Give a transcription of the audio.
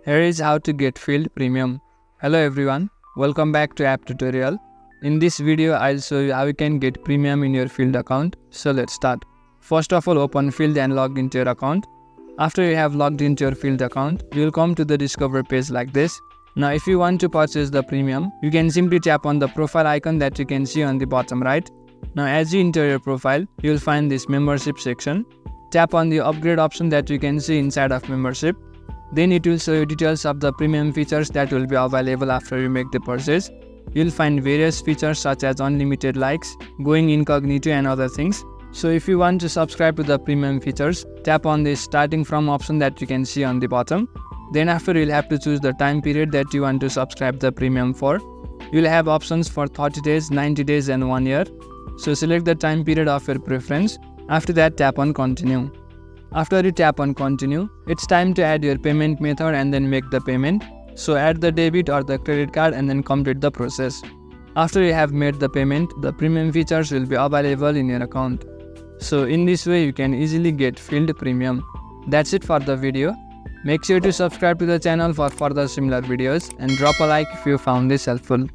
Here is how to get field premium. Hello everyone, welcome back to app tutorial. In this video, I'll show you how you can get premium in your field account. So let's start. First of all, open field and log into your account. After you have logged into your field account, you'll come to the discover page like this. Now if you want to purchase the premium, you can simply tap on the profile icon that you can see on the bottom right. Now as you enter your profile, you'll find this membership section. Tap on the upgrade option that you can see inside of membership. Then it will show you details of the premium features that will be available after you make the purchase. You'll find various features such as unlimited likes, going incognito and other things. So if you want to subscribe to the premium features, tap on this starting from option that you can see on the bottom. Then after you'll have to choose the time period that you want to subscribe the premium for. You'll have options for 30 days, 90 days and 1 year. So select the time period of your preference. After that, tap on continue. After you tap on continue, it's time to add your payment method and then make the payment. So add the debit or the credit card and then complete the process. After you have made the payment, the premium features will be available in your account. So in this way, you can easily get field premium. That's it for the video. Make sure to subscribe to the channel for further similar videos and drop a like if you found this helpful.